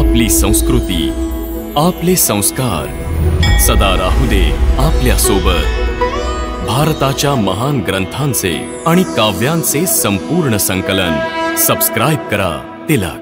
आपली संस्कृती, आपले संस्कार सदा राहू दे आपल्या सोबत। भारताच्या महान ग्रंथांचे आणि काव्यांचे संपूर्ण संकलन सबस्क्राइब करा तिलक।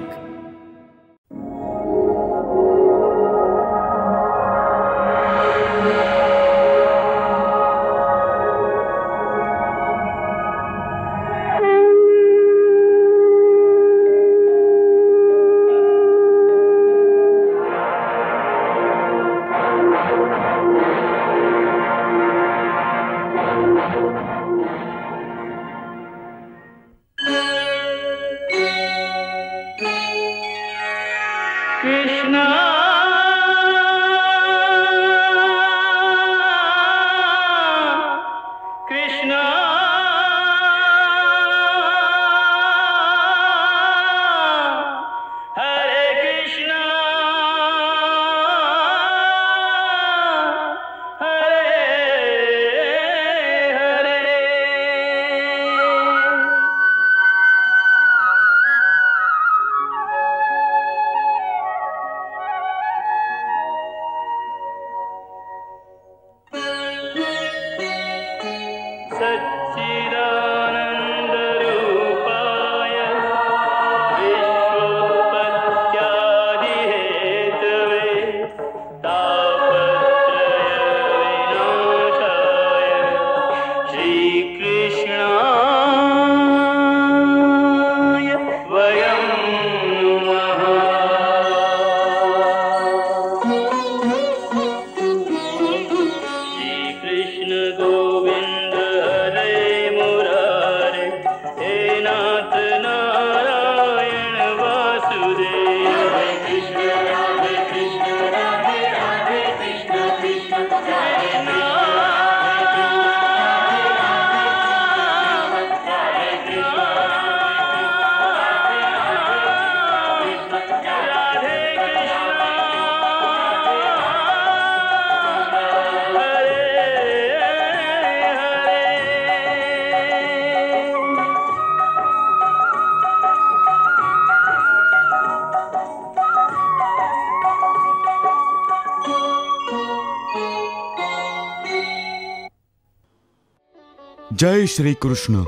जय श्री कृष्ण।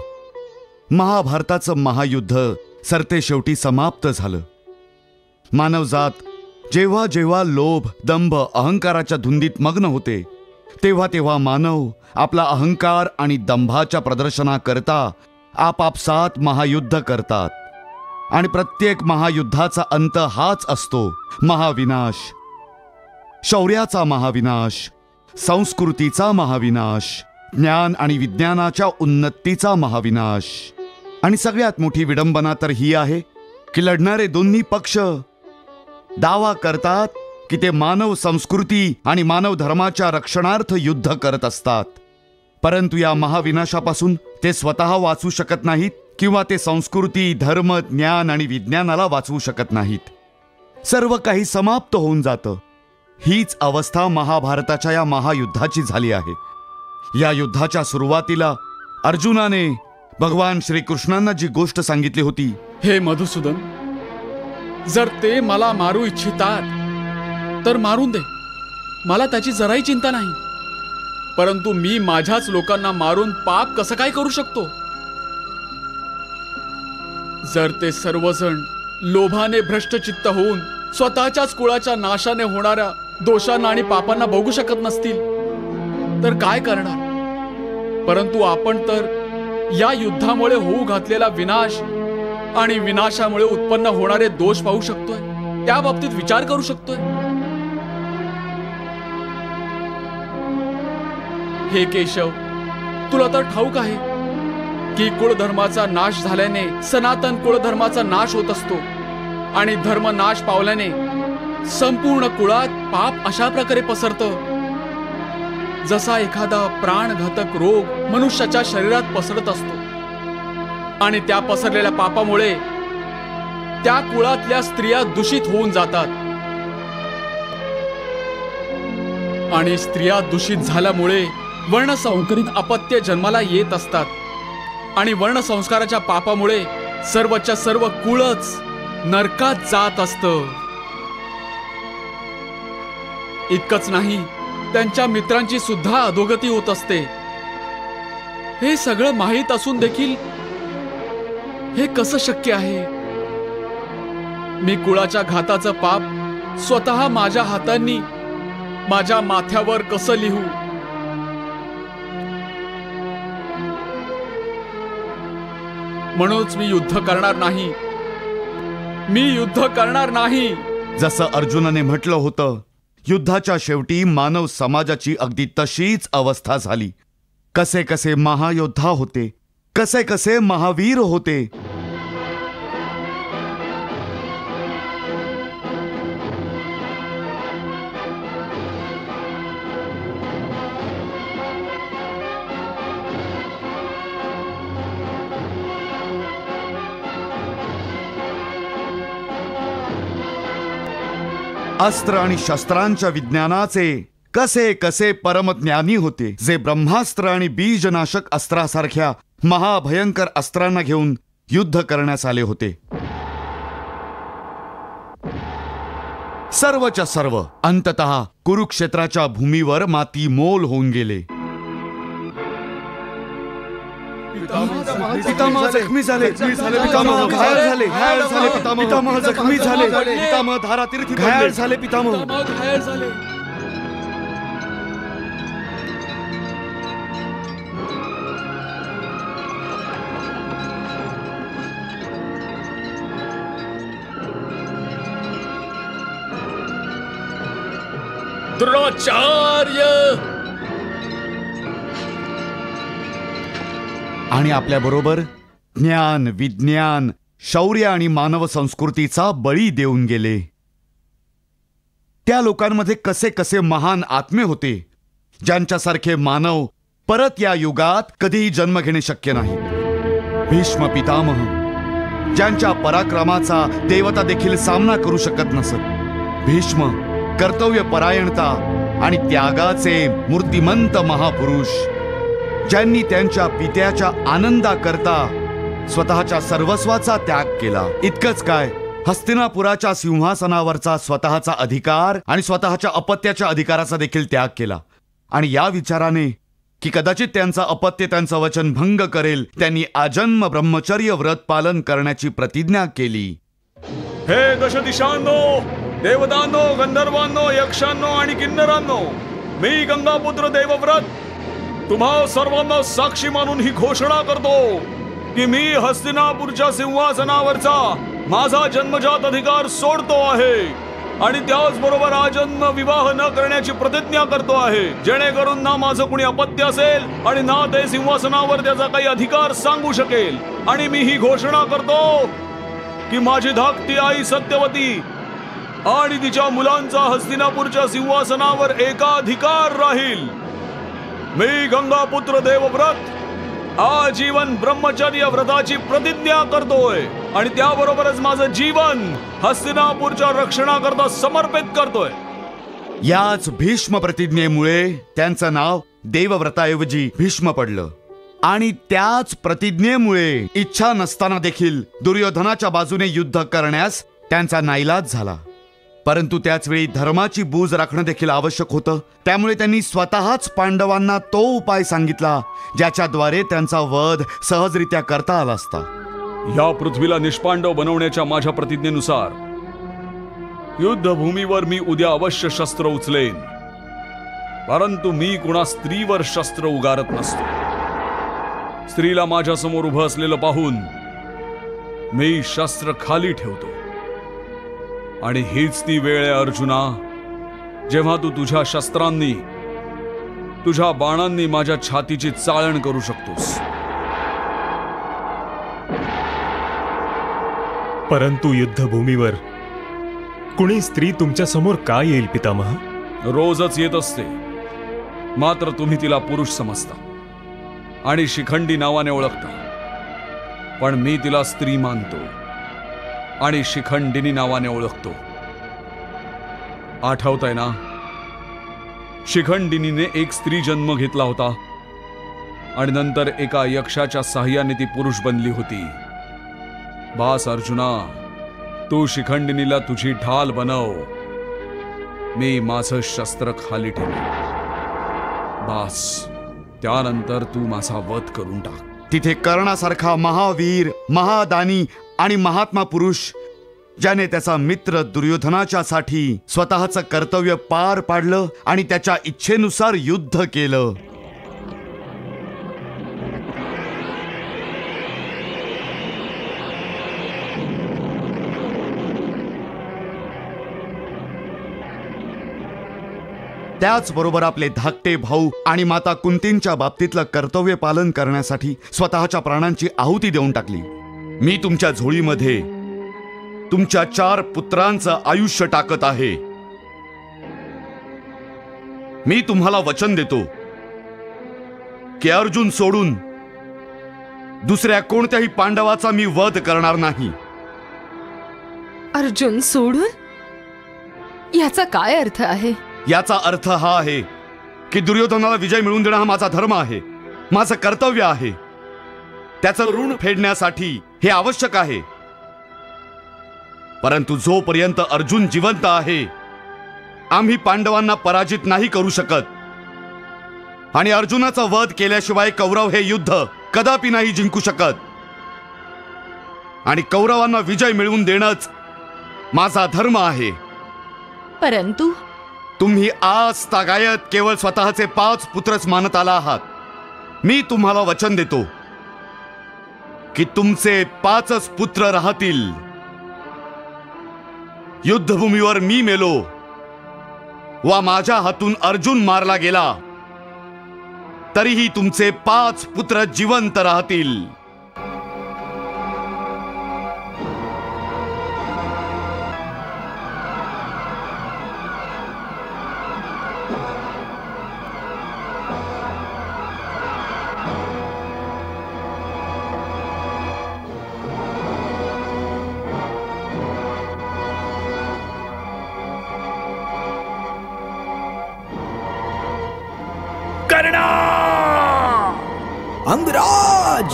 महाभारताचं महायुद्ध सरते शेवटी समाप्त झालं। मानवजात जेव्हा जेव्हा लोभ, दंभ, अहंकाराच्या धुंदीत मग्न होते, तेव्हा तेव्हा मानव आपला अहंकार आणि दंभाच्या प्रदर्शनाकरता आपापसात महायुद्ध करतात। आणि प्रत्येक महायुद्धाचा अंत हाच असतो, महाविनाश। शौर्याचा महाविनाश, संस्कृतीचा महाविनाश, ज्ञान आणि विज्ञानाच्या उन्नतीचा महाविनाश। आणि सगळ्यात मोठी विडंबना तर ही आहे की लढणारे दोन्ही पक्ष दावा करतात की ते मानव संस्कृती आणि मानव धर्माच्या रक्षणार्थ युद्ध करत असतात, परंतु या महाविनाशापासून ते स्वतः वाचू शकत नाहीत किंवा ते संस्कृती, धर्म, ज्ञान आणि विज्ञानाला वाचवू शकत नाहीत। सर्व काही समाप्त होऊन जातं। हीच अवस्था महाभारताच्या या महायुद्धाची झाली आहे। या युद्धाच्या सुरुवातीला अर्जुनाने भगवान श्रीकृष्णांना जी गोष्ट सांगितली होती, हे मधुसूदन, जर ते मला मारू इच्छितात तर मारून दे, मला त्याची जराही चिंता नाही, परंतु मी माझ्याच लोकांना मारून पाप कसं काय करू शकतो? जर ते सर्वजण लोभाने भ्रष्टचित्त होऊन स्वतःच्याच कुळाच्या नाशाने होणाऱ्या दोषांना आणि पापांना बघू शकत नसतील तर काय करणार? परंतु आपण तर या युद्धामुळे होऊ घातलेला विनाश आणि विनाशामुळे उत्पन्न होणारे दोष पाहू शकतोय, त्या बाबतीत विचार करू शकतोय। हे केशव, तुला तर ठाऊक आहे की कुळधर्माचा नाश झाल्याने सनातन कुळधर्माचा नाश होत असतो आणि धर्म नाश पावल्याने संपूर्ण कुळात पाप अशा प्रकारे पसरतं जसा एखादा प्राणघातक रोग मनुष्याच्या शरीरात पसरत असतो। आणि त्या पसरलेल्या पापामुळे त्या कुळातल्या स्त्रिया दूषित होऊन जातात आणि स्त्रिया दूषित झाल्यामुळे वर्णसंकरित अपत्य जन्माला येत असतात आणि वर्णसंस्काराच्या पापामुळे सर्वच्या सर्व कुळच नरकात जात असतं। इतकंच नाही, त्यांच्या मित्रांची सुद्धा अधोगती होत असते। हे सगळं माहीत असून देखील हे कसं शक्य आहे? मी कुळाच्या घाताचं पाप स्वतः माझ्या हातांनी माझ्या माथ्यावर कसं लिहू? म्हणूनच मी युद्ध करणार नाही, मी युद्ध करणार नाही। जसं अर्जुनाने म्हटलं होतं, युद्धाच्या शेवटी मानव समाजाची अगदी तशीच अवस्था झाली। कसे कसे महायोद्धा होते, कसे कसे महावीर होते। अस्त्र आणि शस्त्रांच्या विज्ञानाचे कसे कसे परमज्ञानी होते, जे ब्रह्मास्त्र आणि बीजनाशक अस्त्रासारख्या महाभयंकर अस्त्रांना घेऊन युद्ध करण्यास आले होते। सर्वच्या सर्व अंततः कुरुक्षेत्राच्या भूमीवर माती मोल होऊन गेले। पितामह जखमी झाले, पितामह घायल झाले, पितामह जखमी झाले, पितामह धारातीर्थी घायल झाले, पितामह घायल झाले। द्रोणाचार्य आणि आपल्या बरोबर ज्ञान, विज्ञान, शौर्य आणि मानव संस्कृतीचा बळी देऊन गेले। त्या लोकांमध्ये कसे कसे महान आत्मे होते, ज्यांच्यासारखे मानव परत या युगात कधीही जन्म घेणे शक्य नाही। भीष्म पितामह, ज्यांच्या पराक्रमाचा देवता देखील सामना करू शकत नसत। भीष्म कर्तव्य परायणता आणि त्यागाचे मूर्तिमंत महापुरुष, ज्यांनी त्यांच्या पित्याच्या आनंदाकरता स्वतःच्या सर्वस्वाचा त्याग केला। इतकंच काय, हस्तिनापुराच्या सिंहासनावरचा स्वतःचा अधिकार आणि स्वतःच्या अपत्याच्या अधिकाराचा देखील त्याग केला। आणि या विचाराने की कदाचित त्यांचा अपत्य त्यांचं वचन भंग करेल, त्यांनी आजन्म ब्रह्मचर्य व्रत पालन करण्याची प्रतिज्ञा केली। हे दशदिशांनो, देवतांनो, गंधर्वांनो, यक्षांनो आणि किन्नरांनो, मी गंगापुत्र देवव्रत तुम्हा सर्वांना साक्षी मानून ही घोषणा करतो की मी हस्तिनापूरच्या सिंहासनावरचा माझा जन्मजात अधिकार सोडतो आहे आणि त्याचबरोबर आजन्म विवाह न करण्याची प्रतिज्ञा करतो आहे, जेणेकरून ना माझं कुणी अपत्य असेल आणि ना ते सिंहासनावर त्याचा काही अधिकार सांगू शकेल। आणि मी ही घोषणा करतो की माझी धाकटी आई सत्यवती आणि तिच्या मुलांचा हस्तिनापूरच्या सिंहासनावर एकाधिकार राहील। मी गंगापुत्र देवव्रत आजीवन ब्रह्मचर्य व्रताची प्रतिज्ञा करतोय आणि त्याबरोबरच माझं जीवन हस्तिनापूरच्या रक्षणाकरता समर्पित करतोय। याच भीष्म प्रतिज्ञेमुळे त्यांचं नाव देवव्रताऐवजी भीष्म पडलं आणि त्याच प्रतिज्ञेमुळे इच्छा नसताना देखील दुर्योधनाच्या बाजूने युद्ध करण्यास त्यांचा नाईलाज झाला। परंतु त्याच वेळी धर्माची बूज राखणं देखील आवश्यक होतं। त्यामुळे त्यांनी स्वतःच पांडवांना तो उपाय सांगितला ज्याच्याद्वारे त्यांचा वध सहजरित्या करता आला असता। या पृथ्वीला निष्पांडव बनवण्याच्या माझ्या प्रतिज्ञेनुसार युद्धभूमीवर मी उद्या अवश्य शस्त्र उचलेन, परंतु मी कुणा स्त्रीवर शस्त्र उगारत नसतो। स्त्रीला माझ्या समोर उभं असलेलं पाहून मी शस्त्र खाली ठेवतो आणि हीच ती वेळ आहे अर्जुना, जेव्हा तू तुझ्या शस्त्रांनी, तुझ्या बाणांनी माझ्या छातीची चाळण करू शकतोस। परंतु युद्धभूमीवर कुणी स्त्री तुमच्या समोर का येईल पितामह? रोजच येत असते, मात्र तुम्ही तिला पुरुष समजता आणि शिखंडी नावाने ओळखता, पण मी तिला स्त्री मानतो आणि शिखंडिनी नावाने ओळखतो। आठवतंय ना, शिखंडिनीने एक स्त्री जन्म घेतला होता आणि नंतर एका यक्षाच्या साह्याने ती पुरुष बनली होती। बास अर्जुना, तू शिखंडिनीला तुझी ढाल बनव मी माझं शस्त्र खाली ठेवेन. बास, त्यानंतर तू माझा वध करून टाक. तिथे कर्णासारखा महावीर, महादानी आणि महात्मा पुरुष, ज्याने त्याचा मित्र दुर्योधनाच्या साठी स्वतःचं कर्तव्य पार पाडलं आणि त्याच्या इच्छेनुसार युद्ध केलं. त्याचबरोबर आपले धाकटे भाऊ आणि माता कुंतींच्या बाबतीतलं कर्तव्य पालन करण्यासाठी स्वतःच्या प्राणांची आहुती देऊन टाकली. मी तुमच्या झोळीमध्ये तुमच्या 4 पुत्रांचं आयुष्य टाकत आहे. मी तुम्हाला वचन देतो की अर्जुन सोडून दुसऱ्या कोणत्याही पांडवाचा मी वध करणार नाही. अर्जुन सोडून? याचा काय अर्थ आहे? याचा अर्थ हा आहे की दुर्योधनाला विजय मिळवून देणं हा माझा धर्म आहे, माझं कर्तव्य आहे. त्याचं ऋण फेडण्यासाठी हे आवश्यक आहे. परंतु जोपर्यंत अर्जुन जिवंत आहे, आम्ही पांडवांना पराजित नाही करू शकत. आणि अर्जुनाचा वध केल्याशिवाय कौरव हे युद्ध कदापि नाही जिंकू शकत. आणि कौरवांना विजय मिळवून देणंच माझा धर्म आहे. परंतु तुम्ही आज तागायत केवळ स्वतःचे 5 पुत्रच मानत आला आहात. मी तुम्हाला वचन देतो की तुमचे 5च पुत्र राहतील. युद्धभूमीवर मी मेलो वा माझ्या हातून अर्जुन मारला गेला तरीही तुमचे 5 पुत्र जिवंत राहतील. अंगराज!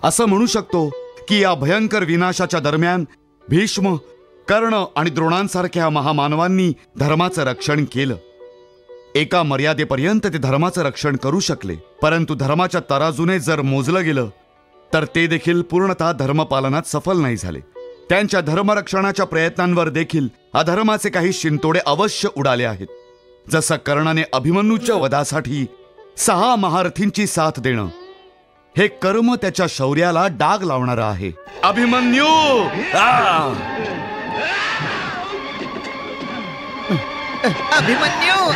असं म्हणू शकतो की या भयंकर विनाशाच्या दरम्यान भीष्म, कर्ण आणि द्रोणांसारख्या महामानवांनी धर्माचं रक्षण केलं. एका मर्यादेपर्यंत ते धर्माचं रक्षण करू शकले. परंतु धर्माच्या तराजूने जर मोजलं गेलं तर ते देखील पूर्णतः धर्मपालनात सफल नाही झाले. त्यांच्या धर्मरक्षणाच्या प्रयत्नांवर देखील अधर्माचे काही शिंतोडे अवश्य उडाले आहेत. जसं कर्णाने अभिमन्यूच्या वधासाठी 6 महारथींची साथ देणं, हे कर्म त्याच्या शौर्याला डाग लावणारं आहे. अभिमन्यू! अभिमन्यू!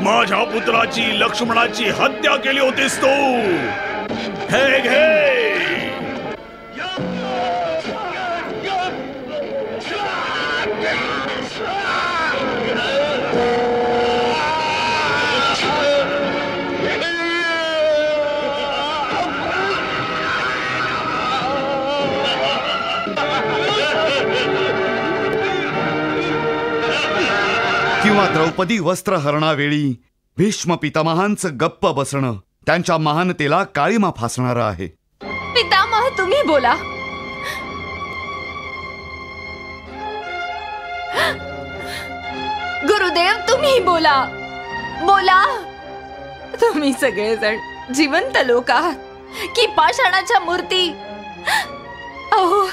माझ्या पुत्राची, लक्ष्मणाची हत्या केली होतीस तू. हे घे. किंवा द्रौपदी वस्त्रहरणावेळी भीष्म पितामहांचं गप्प बसणं त्यांच्या महानतेला काळीमा फासणारं आहे. पितामह, तुम्ही बोला. गुरुदेव, तुम्ही बोला. बोला. तुम्ही सगळेजण जिवंत लोक आहात की पाषाणाच्या मूर्ती? अहो,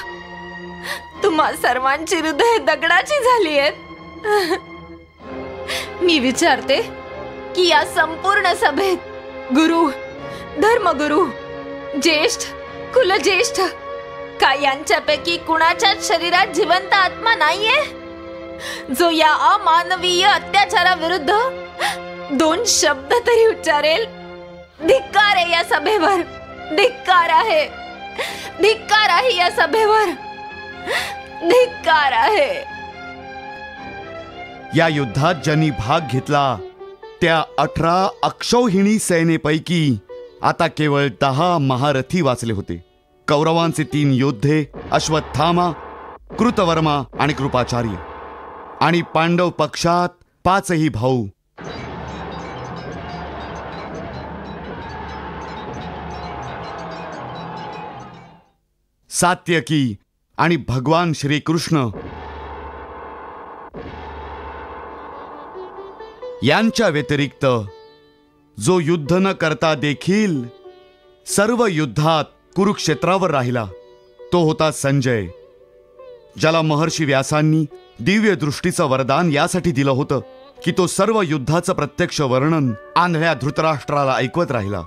तुम्हा सर्वांची हृदय दगडाची झाली आहेत. मी विचारते की या संपूर्ण सभेत गुरु, धर्मगुरु, ज्येष्ठ, कुलज्येष्ठ का यांच्यापैकी कुणाच्याच शरीरात जिवंत आत्मा नाहीये जो या अमानवीय अत्याचाराविरुद्ध 2 शब्द तरी उच्चारेल? धिक्कार आहे या सभेवर. धिक्कार आहे. धिक्कार आहे या सभेवर. धिक्कार आहे. या युद्धात ज्यांनी भाग घेतला त्या 18 अक्षौहिणी सेनेपैकी आता केवळ 10 महारथी वाचले होते. कौरवांचे 3 योद्धे अश्वत्थामा, कृतवर्मा आणि कृपाचार्य, आणि पांडव पक्षात 5ही भाऊ. सात्यकी आणि भगवान श्रीकृष्ण यांच्या व्यतिरिक्त जो युद्ध न करता देखील सर्व युद्धात कुरुक्षेत्रावर राहिला तो होता संजय, ज्याला महर्षी व्यासांनी दिव्य दृष्टीचं वरदान यासाठी दिलं होतं की तो सर्व युद्धाचं प्रत्यक्ष वर्णन आंधळ्या धृतराष्ट्राला ऐकवत राहिला.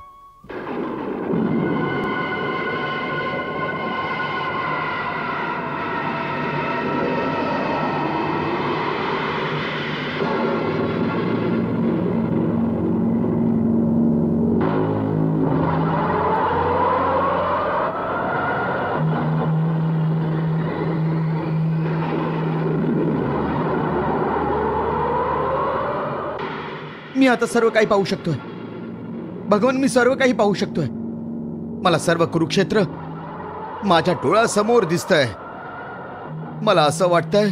मी आता सर्व काही पाहू शकतोय भगवान, मी सर्व काही पाहू शकतोय. मला सर्व कुरुक्षेत्र माझ्या डोळ्यासमोर दिसतंय. मला असं वाटतंय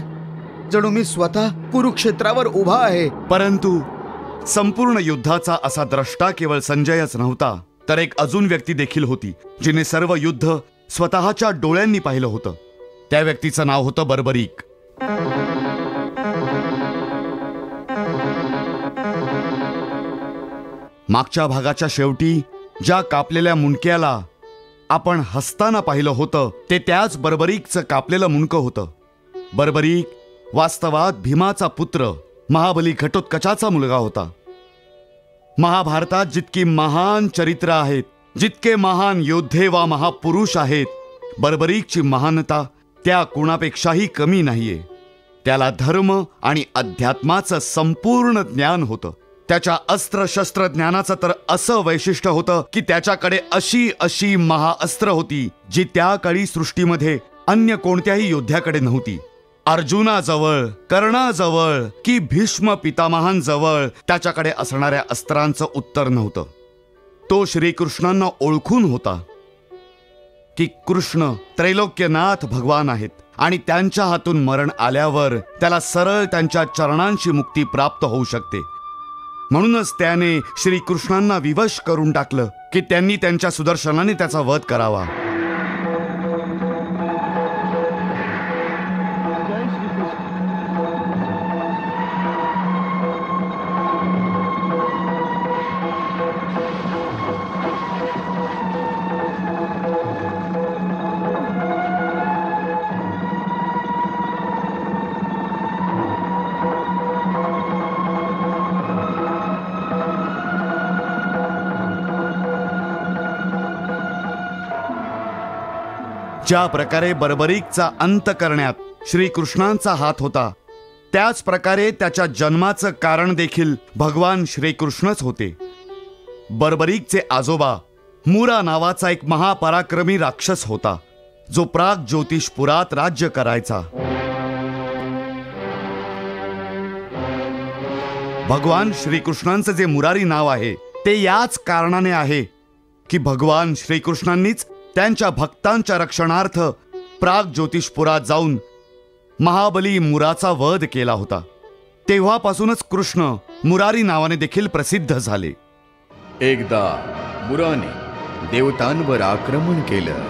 जणू मी स्वतः कुरुक्षेत्रावर उभा आहे. परंतु संपूर्ण युद्धाचा असा द्रष्टा केवळ संजयच नव्हता, तर एक अजून व्यक्ती देखील होती जिने सर्व युद्ध स्वतःच्या डोळ्यांनी पाहिलं होतं. त्या व्यक्तीचं नाव होतं बर्बरीक. मागच्या भागाच्या शेवटी ज्या कापलेल्या मुंडक्याला आपण हसताना पाहिलं होतं ते त्याच बर्बरीकचं कापलेलं मुंडकं होतं. बर्बरीक वास्तवात भीमाचा पुत्र महाबली घटोत्कचाचा मुलगा होता. महाभारतात जितकी महान चरित्र आहेत, जितके महान योद्धे वा महापुरुष आहेत, बर्बरीकची महानता त्या कोणापेक्षाही कमी नाहीये. त्याला धर्म आणि अध्यात्माचं संपूर्ण ज्ञान होतं. त्याच्या अस्त्र शस्त्र ज्ञानाचं तर असं वैशिष्ट्य होतं की त्याच्याकडे अशी महाअस्त्र होती जी त्या काळी सृष्टीमध्ये अन्य कोणत्याही योद्ध्याकडे नव्हती. अर्जुनाजवळ, कर्णाजवळ की भीष्म पितामहांजवळ त्याच्याकडे असणाऱ्या अस्त्रांचं उत्तर नव्हतं. तो श्रीकृष्णांना ओळखून होता की कृष्ण त्रैलोक्यनाथ भगवान आहेत आणि त्यांच्या हातून मरण आल्यावर त्याला सरळ त्यांच्या चरणांची मुक्ती प्राप्त होऊ शकते. म्हणूनच त्याने श्रीकृष्णांना विवश करून टाकलं की त्यांनी त्यांच्या सुदर्शनाने त्याचा वध करावा. ज्या प्रकारे बर्बरीकचा अंत करण्यात श्रीकृष्णांचा हात होता, त्याच प्रकारे त्याच्या जन्माचं कारण देखील भगवान श्रीकृष्णच होते. बर्बरीकचे आजोबा मुरा नावाचा एक महापराक्रमी राक्षस होता, जो प्राग ज्योतिषपुरात राज्य करायचा. भगवान श्रीकृष्णांचं जे मुरारी नाव आहे ते याच कारणाने आहे की भगवान श्रीकृष्णांनीच त्यांच्या भक्तांच्या रक्षणार्थ प्राग ज्योतिषपुरात जाऊन महाबली मुराचा वध केला होता. तेव्हापासूनच कृष्ण मुरारी नावाने देखील प्रसिद्ध झाले. एकदा मुराने देवतांवर आक्रमण केलं.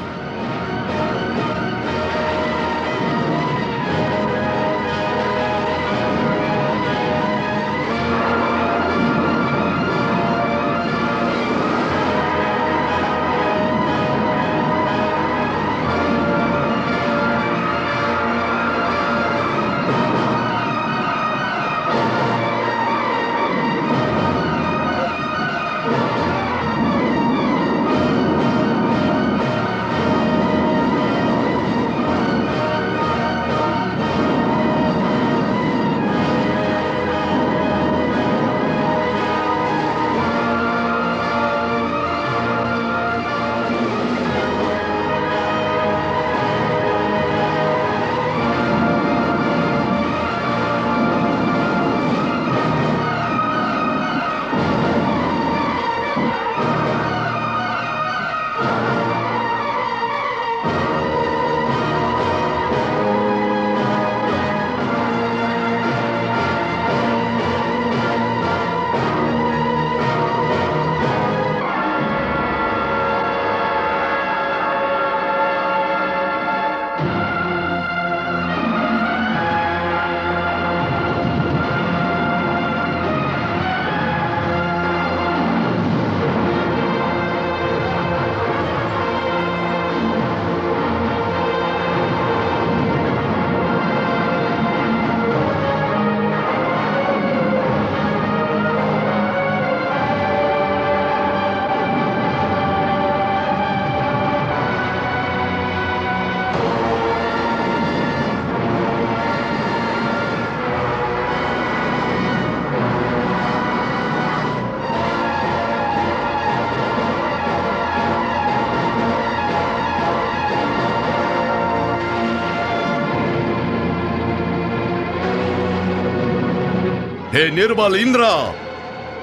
हे निर्बल इंद्र,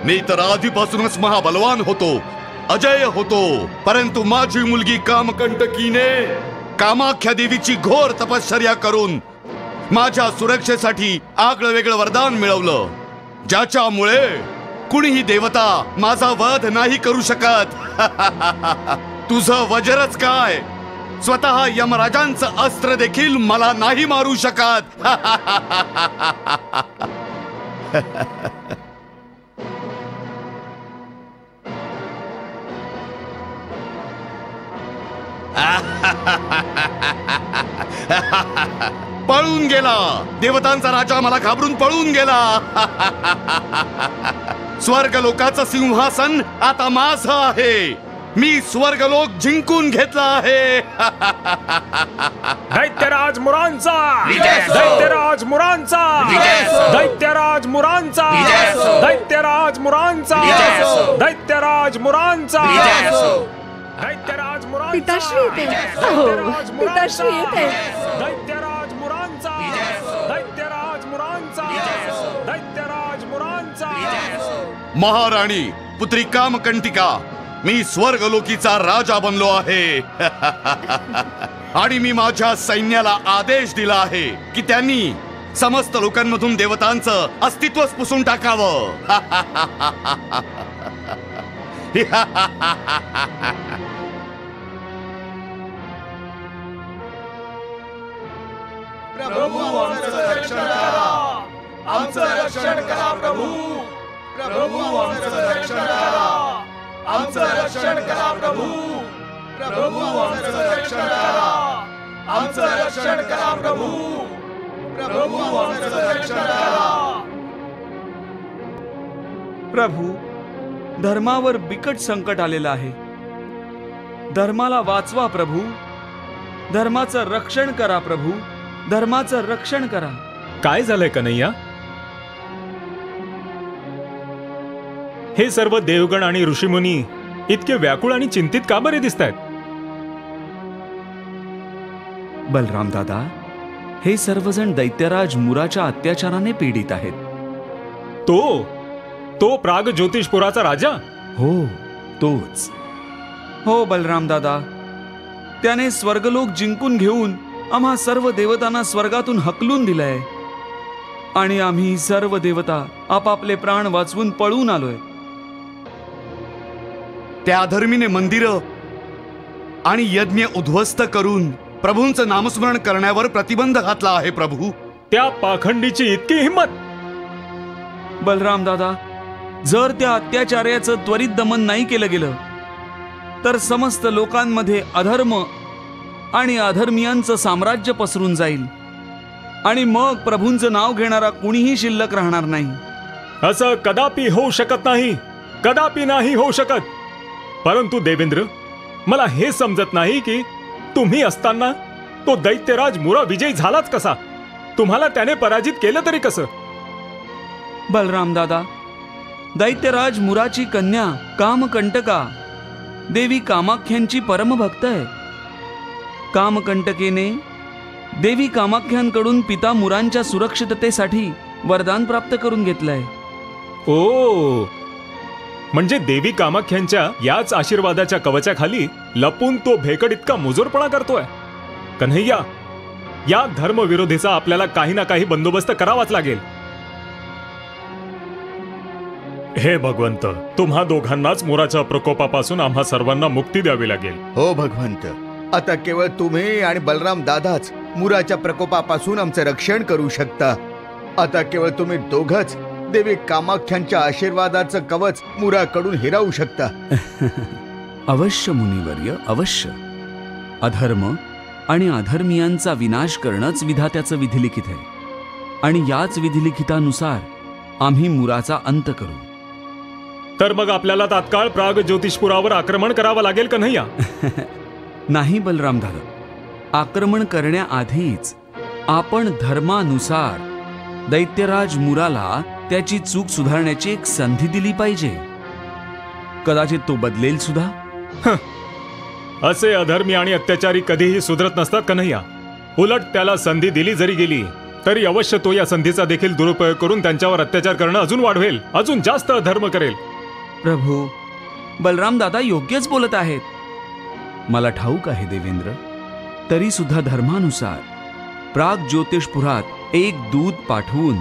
मी तर आधीपासूनच महाबलवान होतो, अजय होतो, परंतु माझी मुलगी कामकंटकीने कामाख्या देवीची घोर तपश्चर्या करून माझ्या सुरक्षेसाठी आगळं वेगळं वरदान मिळवलं, ज्याच्यामुळे कुणीही देवता माझा वध नाही करू शकत. तुझं वज्रच काय, स्वतः यमराजांचं अस्त्र देखील मला नाही मारू शकत. पळून गेला, देवतांचा राजा मला घाबरून पळून गेला. स्वर्ग लोकाचं सिंहासन आता माझं आहे, मी स्वर्गलोक जिंकून घेतला आहे. दैत्यराज मुरांचा, दैत्यराज मुरांचा, दैत्यराज मुरांचा, दैत्यराज मुरांचा, दैत्यराज मुरांचा, दैत्यराज मुरांचा, पिताश्री येते. हो, पिताश्री येते. दैत्यराज मुरांचा, दैत्यराज मुरांचा, दैत्यराज मुरांचा. महाराणी पुत्री कामकंटिका, मी स्वर्गलोकीचा राजा बनलो आहे. आणि मी माझ्या सैन्याला आदेश दिला आहे की त्यांनी समस्त लोकांमधून देवतांचं अस्तित्वच पुसून टाकावं. प्रभू आमचं रक्षण करा, आमचं रक्षण करा प्रभू. प्रभू आमचं रक्षण करा, आमचं रक्षण करा प्रभू. प्रभू आमचं रक्षण करा, आमचं रक्षण करा प्रभू. प्रभू आमचं रक्षण करा. प्रभू, धर्मावर बिकट संकट आलेलं आहे. धर्माला वाचवा प्रभू, धर्माचं रक्षण करा प्रभू, धर्माचं रक्षण करा. काय झालंय कन्हैया? हे सर्व देवगण आणि ऋषीमुनी इतके व्याकुळ आणि चिंतित का बरे दिसतायत? बलराम दादा, हे सर्वजण दैत्यराज मुराच्या अत्याचाराने पीडित आहेत. तो प्राग ज्योतिषपुराचा राजा? हो, तोच. हो बलराम दादा, त्याने स्वर्गलोक जिंकून घेऊन आम्हा सर्व देवतांना स्वर्गातून हकलून दिलंय आणि आम्ही सर्व देवता आपापले प्राण वाचवून पळून आलोय. त्या अधर्मीने मंदिरं आणि यज्ञ उद्ध्वस्त करून प्रभूंचं नामस्मरण करण्यावर प्रतिबंध घातला आहे. प्रभू, त्या पाखंडीची इतकी हिंमत? बलराम दादा, जर त्या अत्याचार्याचं त्वरित दमन नाही केलं गेलं तर समस्त लोकांमध्ये अधर्म आणि अधर्मियांचं साम्राज्य पसरून जाईल आणि मग प्रभूंचं नाव घेणारा कुणीही शिल्लक राहणार नाही. असं कदापि होऊ शकत नाही, कदापि नाही होऊ शकत. परंतु देवेंद्र, मला हे समजत नाही की तुम्ही असताना तो दैत्यराज मुरा विजयी झालाच कसा? तुम्हाला त्याने पराजित केलं तरी कसं? बलराम दादा, दैत्यराज मुराची कन्या कामकंटका देवी कामाख्यांची परमभक्त आहे. कामकंटकेने देवी कामाख्यांकडून पिता मुरांच्या सुरक्षिततेसाठी वरदान प्राप्त करून घेतलंय. ओ, म्हणजे देवी कामाख्यांच्या याच आशीर्वादाच्या कवचाखाली लपून तो भेकड इतका मुजोरपणा करतोय. कन्हैया, या धर्मविरोधीचा आपल्याला काही ना काही बंदोबस्त करावाच लागेल. हे भगवंत, तुम्हा दोघांनाच मुराच्या प्रकोपापासून आम्हा सर्वांना मुक्ती द्यावी लागेल. हो भगवंत, आता केवळ तुम्ही आणि बलराम दादाच मुराच्या प्रकोपापासून आमचं रक्षण करू शकता. आता केवळ तुम्ही दोघच देवी कामाख्यांच्या आशीर्वादाचं कवच मुराकडून हिरावू शकता. अवश्य मुनिवर्य, अवश्य. अधर्म आणि अधर्मियांचा विनाश करणंच विधात्याचं विधिलिखित आहे आणि याच विधिलिखितानुसार आम्ही मुराचा अंत करू. तर मग आपल्याला तात्काळ प्राग ज्योतिषपुरावर आक्रमण करावं लागेल कन्हैया? नाही बलराम दादा, आक्रमण करण्याआधीच आपण धर्मानुसार दैत्यराज मुराला त्याची चूक सुधारण्याची एक संधी दिली पाहिजे. कदाचित तो बदलेल सुद्धा. असे अधर्मी आणि अत्याचारी कधीही सुधरत नसतात कन्हैया. उलट त्याला संधी दिली जरी गेली तरी अवश्य तो या संधीचा देखील दुरुपयोग करून त्यांच्यावर अत्याचार करणं अजून वाढवेल, अजून जास्त अधर्म करेल. प्रभू, बलराम दादा योग्यच बोलत आहेत. मला ठाऊक आहे देवेंद्र, तरी सुद्धा धर्मानुसार प्राग ज्योतिषपुरात एक दूत पाठवून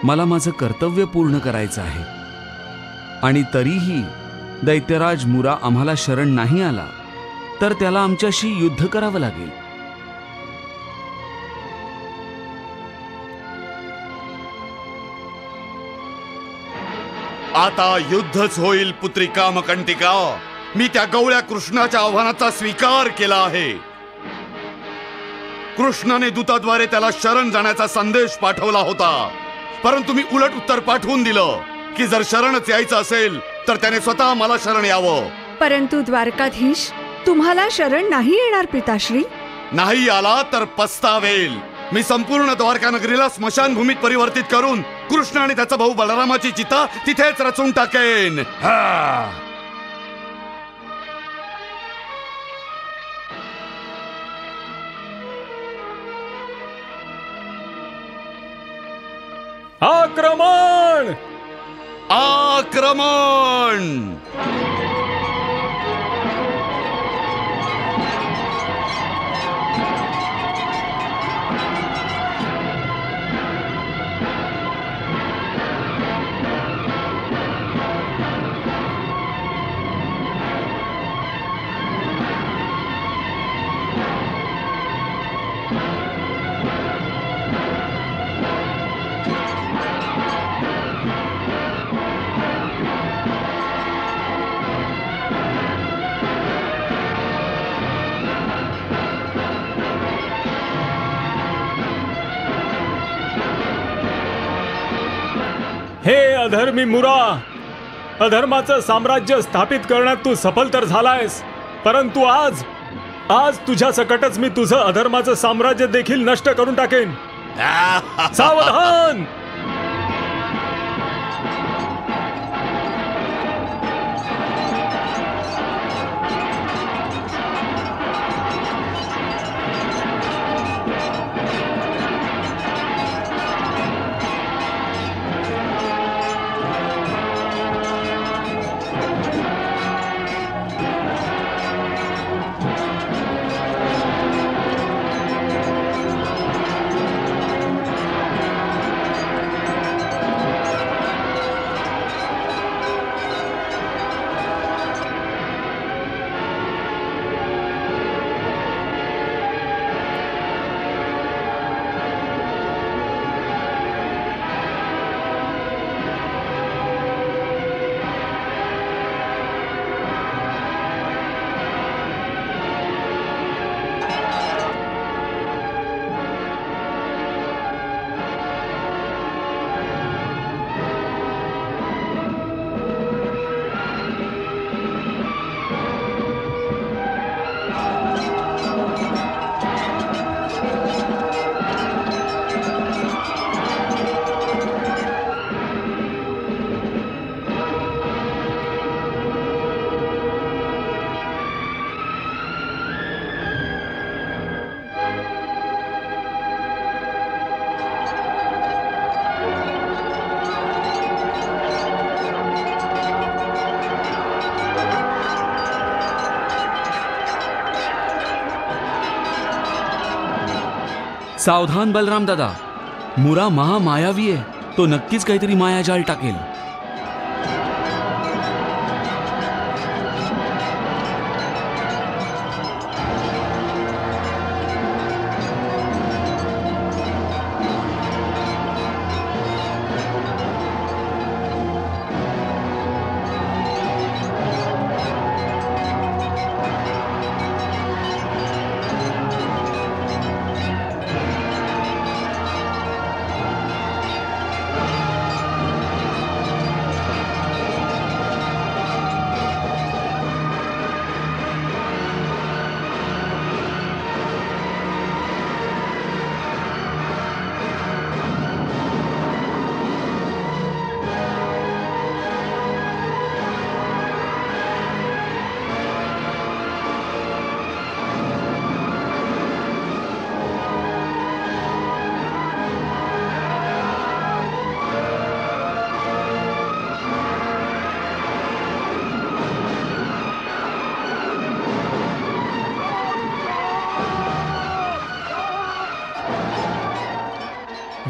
मला माझं कर्तव्य पूर्ण करायचं आहे. आणि तरीही दैत्यराज मुरा आम्हाला शरण नाही आला तर त्याला आमच्याशी युद्ध करावं लागेल. आता युद्धच होईल पुत्री कामकंटिका. मी त्या गवळ्या कृष्णाच्या आव्हानाचा स्वीकार केला आहे. कृष्णाने दूताद्वारे त्याला शरण जाण्याचा संदेश पाठवला होता, परंतु मी उलट उत्तर पाठवून दिलं की जर शरणच यायचं असेल तर त्याने स्वतः मला शरण यावं. परंतु द्वारकाधीश तुम्हाला शरण नाही येणार पिताश्री. नाही आला तर पस्तावेल. मी संपूर्ण द्वारका नगरीला स्मशानभूमीत परिवर्तित करून कृष्ण आणि त्याचा भाऊ बलरामाची चिता तिथेच रचून टाकेन. आक्रमण! आक्रमण! हे अधर्मी मुरा, अधर्माचं साम्राज्य स्थापित करण्यात तू सफल तर झालायस, परंतु आज तुझ्या सकटच मी तुझं अधर्माचं साम्राज्य देखील नष्ट करून टाकेन. सावधान! सावधान बलराम दादा, मुरा महामायावी आहे. तो नक्कीच काहीतरी मायाजाल टाकेल.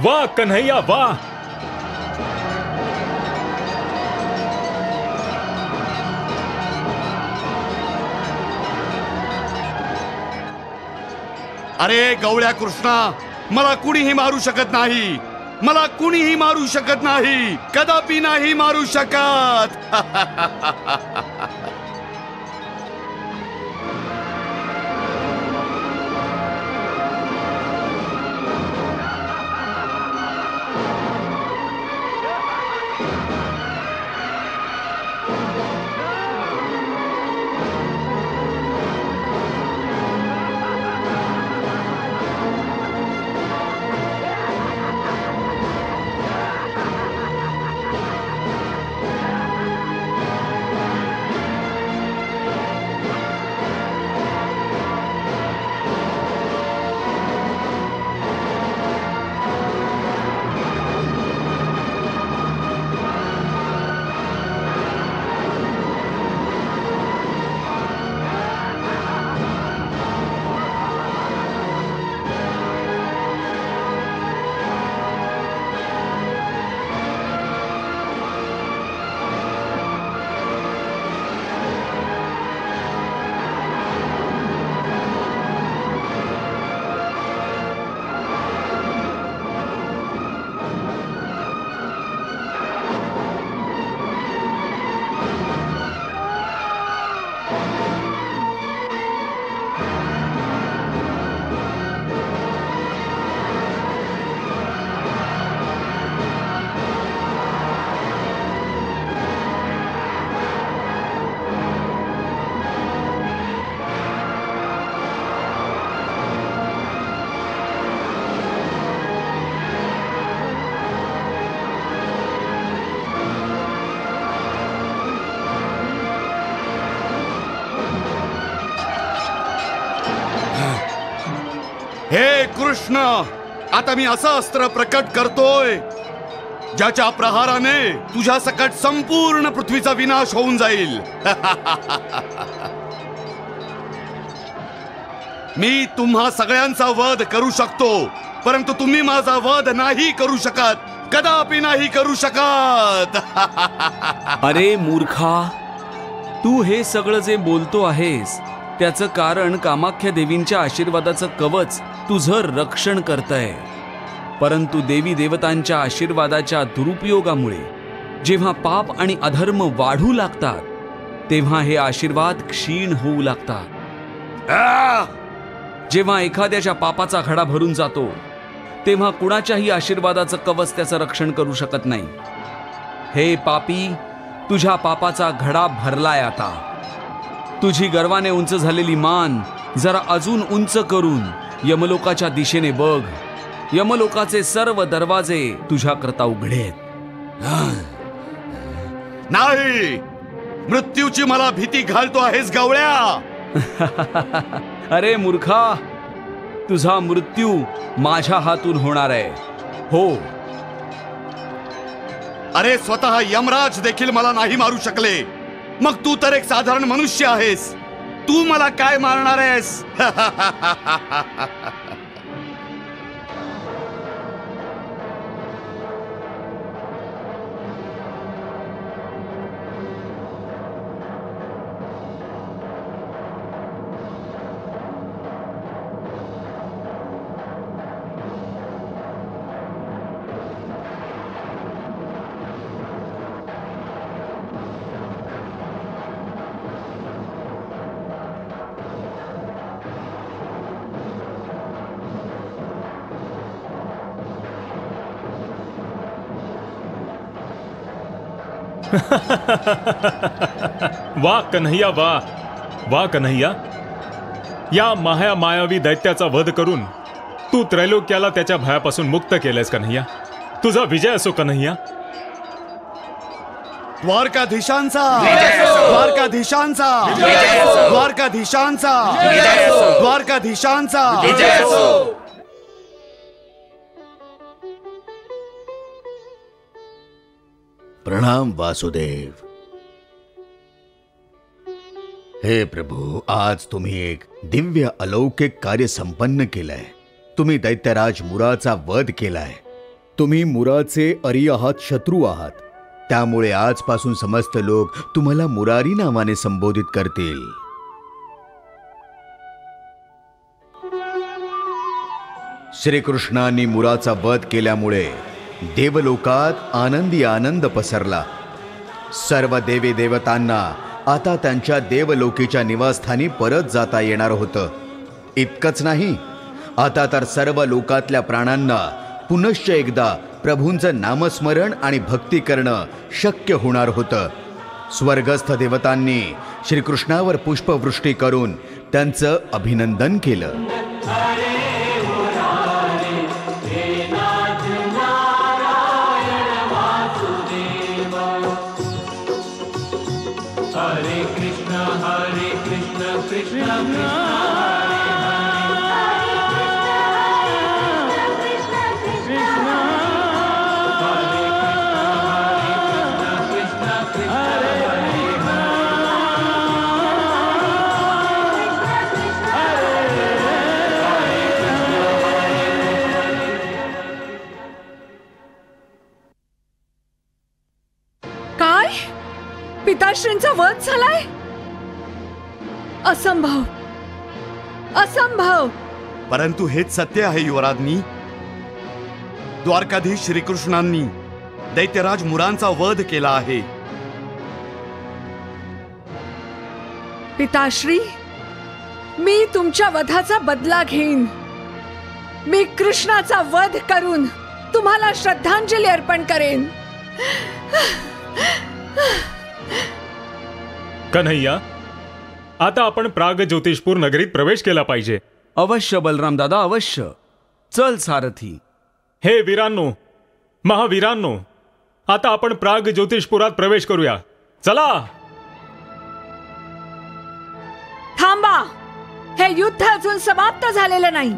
वाह कन्हैया वाह. अरे गवळ्या कृष्णा, मला कुणीही मारू शकत नाही. मला कुणीही मारू शकत नाही. कदापि नाही मारू शकत. हे कृष्ण, आता मी असं अस्त्र प्रकट करतोय ज्याच्या प्रहाराने तुझ्या सकट संपूर्ण पृथ्वीचा विनाश होऊन जाईल. मी तुम्हा सगळ्यांचा वध करू शकतो, परंतु तुम्ही माझा वध नाही करू शकत. कदापि नाही करू शकत. अरे मूर्खा, तू हे सगळं जे बोलतो आहेस त्याचं कारण कामाख्या देवींच्या आशीर्वादाचं कवच तुझं रक्षण करतंय. परंतु देवी देवतांच्या आशीर्वादाच्या दुरुपयोगामुळे जेव्हा पाप आणि अधर्म वाढू लागतात तेव्हा हे आशीर्वाद क्षीण होऊ लागतात. जेव्हा एखाद्याच्या पापाचा घडा भरून जातो तेव्हा कुणाच्याही आशीर्वादाचं कवच त्याचं रक्षण करू शकत नाही. हे पापी, तुझ्या पापाचा घडा भरलाय आता. तुझी गर्वाने उंच झालेली मान जरा अजून उंच करून यमलोकाच्या दिशेने बघ. यमलोकाचे सर्व दरवाजे तुझ्याकरता उघडेत. नाही, मृत्यूची मला भीती घालतो आहेस गवळ्या. अरे मूर्खा, तुझा मृत्यू माझ्या हातून होणार आहे. हो. अरे स्वतः यमराज देखील मला नाही मारू शकले, मग तू तर एक साधारण मनुष्य आहेस. तू मला काय मारणार आहेस? वा कन्हैया वा. वा कन्हैया, या मायावी दैत्याचा वध करून तू त्रैलोक्याला त्याच्या भयापासून मुक्त केलंयस कन्हैया. तुझा विजय असो कन्हैया. द्वारकाधीशांचा, द्वारकाधीशांचा, द्वारकाधीशांचा, द्वारकाधीशांचा. प्रणाम वासुदेव. हे प्रभू, आज तुम्ही एक दिव्य अलौकिक कार्य संपन्न केलंय. तुम्ही दैत्यराज मुराचा वध केलाय. तुम्ही मुराचे अरी आहात, शत्रू आहात. त्यामुळे आजपासून समस्त लोक तुम्हाला मुरारी नावाने संबोधित करतील. श्रीकृष्णांनी मुराचा वध केल्यामुळे देवलोकात आनंदी आनंद पसरला. सर्व देवी देवतांना आता त्यांच्या देवलोकीच्या निवासस्थानी परत जाता येणार होतं. इतकंच नाही, आता तर सर्व लोकातल्या प्राण्यांना पुनश्च एकदा प्रभूंचं नामस्मरण आणि भक्ती करणं शक्य होणार होतं. स्वर्गस्थ देवतांनी श्रीकृष्णावर पुष्पवृष्टी करून त्यांचं अभिनंदन केलं. पिताश्रींचा वध झालाय? असंभव, असंभव. परंतु हेच सत्य आहे युवराज्ञी. द्वारकाधीश श्रीकृष्णांनी दैत्यराज मुरांचा वध केला आहे. पिताश्री, मी तुमच्या वधाचा बदला घेईन. मी कृष्णाचा वध करून तुम्हाला श्रद्धांजली अर्पण करेन. कन्हैया, आता आपण प्राग ज्योतिषपूर नगरीत प्रवेश केला पाहिजे. अवश्य बलराम दादा, अवश्य. चल सारथी. हे वीरांनो, महावीरांनो, आता आपण प्राग ज्योतिषपुरात प्रवेश करूया. चला. थांबा, हे युद्ध अजून समाप्त झालेलं नाही.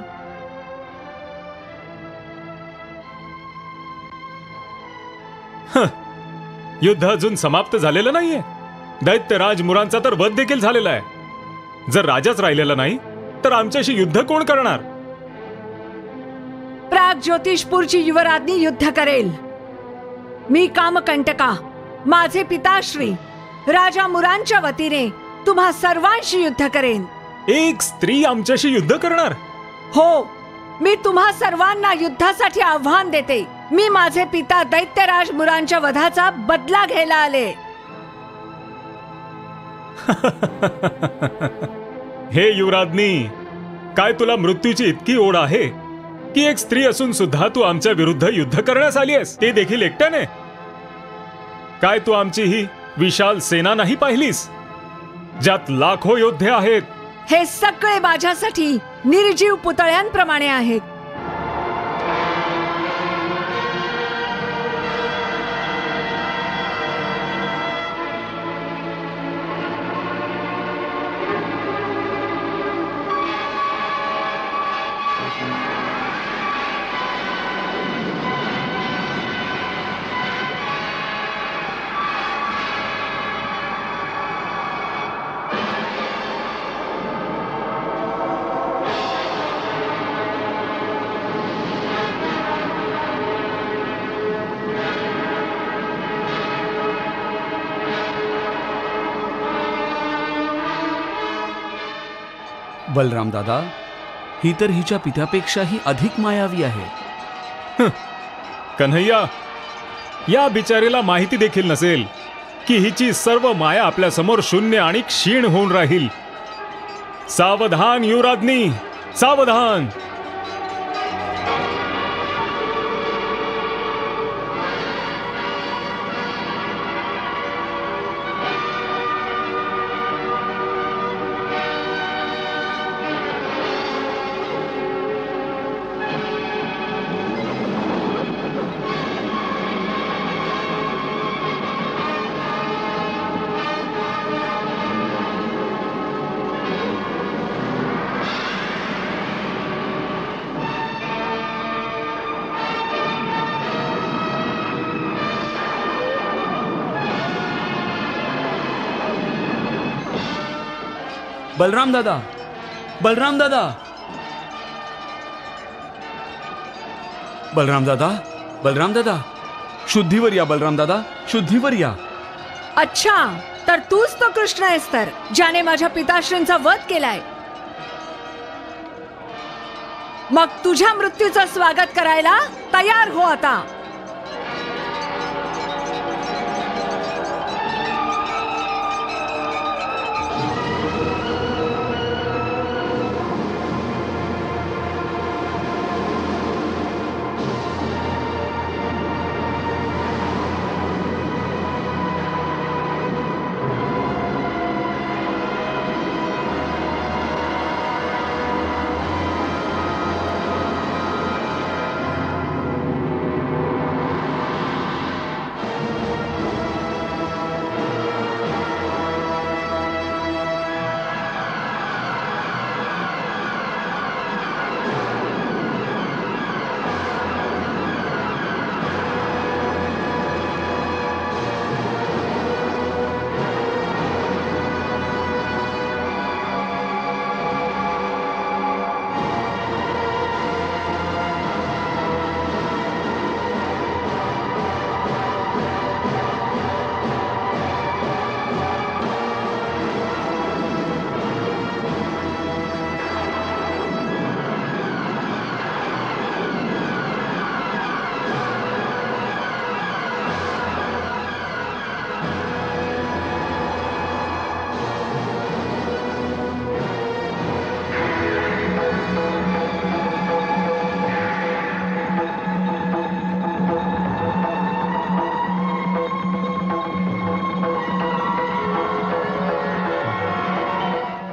युद्ध अजून समाप्त झालेलं नाहीये. दैत्यराज मुरांचा तर वध देखील झालेला आहे. जर राजाच राहिलेला नाही तर आमच्याशी युद्ध कोण करणार? प्राग ज्योतिषपूरची युवराज्ञी युद्ध करेल. मी कामकंटका, माझे पिताश्री राजा मुरांच्या वतीने तुम्हा सर्वांशी युद्ध करेन. एक स्त्री आमच्याशी युद्ध करणार? हो, मी तुम्हा सर्वांना युद्धासाठी आव्हान देते. मी माझे पिता दैत्यराज मुरांच्या वधाचा बदला घ्यायला आले. हे युवराज्ञी, काय तुला मृत्यूची इतकी ओढ आहे की एक स्त्री असून सुद्धा तू आमच्या विरुद्ध युद्ध करण्यास आली आहेस, ते देखील एकट्याने? काय तू आमची ही विशाल सेना नाही पाहिलीस, ज्यात लाखो योद्धे आहेत? हे सगळे माझ्यासाठी निर्जीव पुतळ्यांप्रमाणे आहेत. बलराम दादा, ही तर हिच्या पित्यापेक्षाही अधिक मायावी आहे. कन्हैया, या बिचारीला माहिती देखील नसेल की हिची सर्व माया आपल्या समोर शून्य आणि क्षीण होऊन राहील. सावधान युवराज्ञी, सावधान. बलराम दादा, बलराम दादा, बलराम दादा, बलराम दादा, शुद्धीवर या. बलराम दादा, शुद्धीवर या. अच्छा, तर तूच तो कृष्ण आहेस तर, ज्याने माझ्या पिताश्रींचा वध केलाय. मग तुझ्या मृत्यूचं स्वागत करायला तयार हो आता.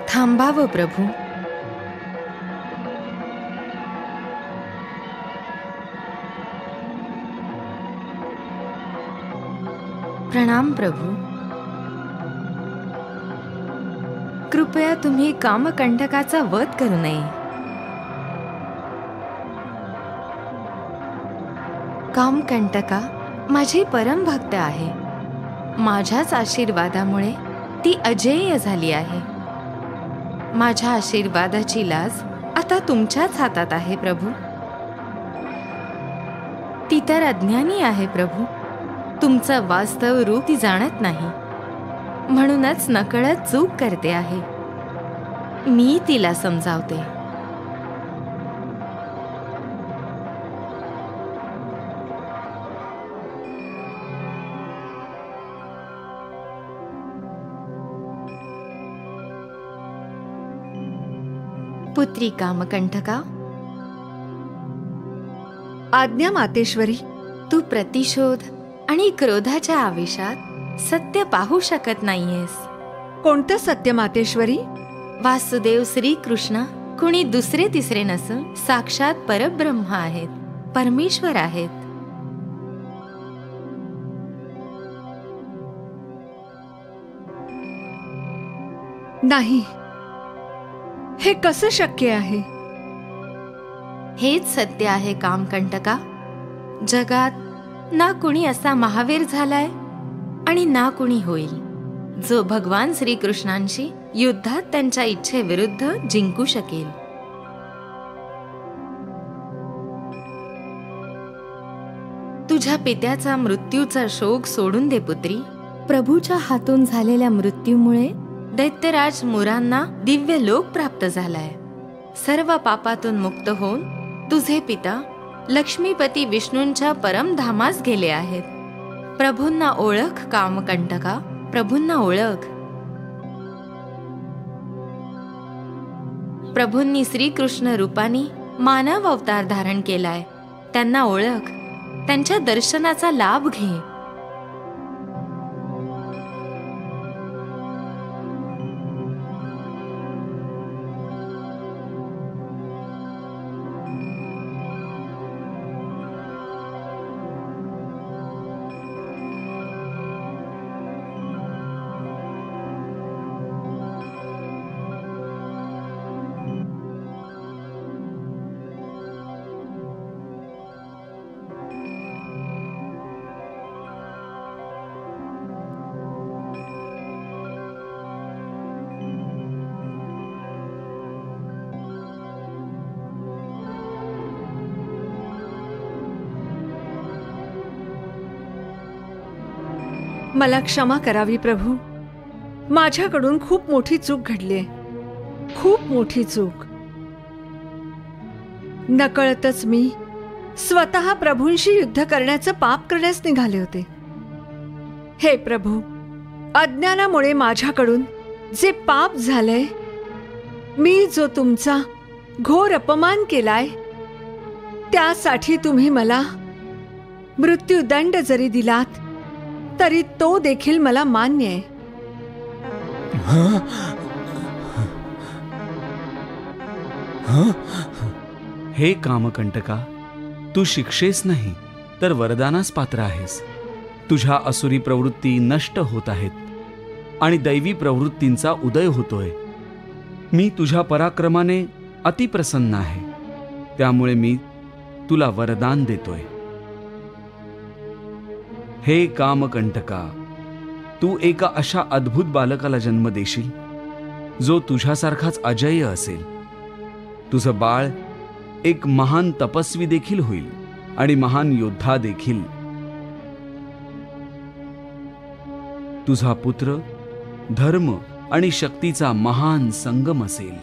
थांबावं प्रभू. प्रणाम प्रभू. कृपया तुम्ही कामकंटकाचा वध करू नये. कामकंटका माझी परम भक्त आहे. माझ्याच आशीर्वादामुळे ती अजेय झाली आहे. माझ्या आशीर्वादाची लाज आता तुमच्याच हातात आहे प्रभू. ती तर अज्ञानी आहे प्रभू. तुमचं वास्तव रूप ती जाणत नाही, म्हणूनच नकळत चूक करते आहे. मी तिला समजावते. पुत्री कामकंटका, आज्ञा मातेश्वरी. तू प्रतिशोध आणि क्रोधाच्या आवेशात सत्य पाहू शकत नाहीयेस. कोणतं सत्य मातेश्वरी? वासुदेव श्रीकृष्ण कुणी दुसरे तिसरे नसून साक्षात परब्रह्म आहेत, परमेश्वर आहेत. नाही, हे कसं शक्य आहे? हेच सत्य आहे कामकंटका. जगात ना कुणी असा महावीर झालाय आणि ना कुणी होईल जो भगवान श्रीकृष्णांशी युद्धात त्यांच्या इच्छेविरुद्ध जिंकू शकेल. तुझ्या पित्याचा मृत्यूचा शोक सोडून दे पुत्री. प्रभूच्या हातून झालेल्या मृत्यूमुळे दैत्यराज मुरांना दिव्य लोक प्राप्त झालाय. सर्व पापातून मुक्त होऊन तुझे पिता लक्ष्मीपती विष्णूंच्या परमधामास गेले आहेत. प्रभूंना ओळख कामकंटका, प्रभूंना ओळख. प्रभूंनी श्रीकृष्ण रूपानी मानव अवतार धारण केलाय. त्यांना ओळख, त्यांच्या दर्शनाचा लाभ घे. मला क्षमा करावी प्रभू. माझ्याकडून खूप मोठी चूक घडलीये, खूप मोठी चूक. नकळतच मी स्वतः प्रभूंशी युद्ध करण्याचं पाप करण्यास निघाले होते. हे प्रभू, अज्ञानामुळे माझ्याकडून जे पाप झालंय, मी जो तुमचा घोर अपमान केलाय, त्यासाठी तुम्ही मला मृत्यूदंड जरी दिलात तरी तो देखील मला मान्य आहे. हे कामकंटका, तू शिक्षेस नाही तर वरदानास पात्र आहेस. तुझ्या असुरी प्रवृत्ती नष्ट होत आहेत आणि दैवी प्रवृत्तींचा उदय होतोय. मी तुझ्या पराक्रमाने अतिप्रसन्न आहे, त्यामुळे मी तुला वरदान देतोय. हे कामकंटका, तू एका अशा अद्भुत बालकाला जन्म देशील जो तुझ्यासारखाच अजय्य असेल. तुझं बाळ एक महान तपस्वी देखील होईल आणि महान योद्धा देखील. तुझा पुत्र धर्म आणि शक्तीचा महान संगम असेल.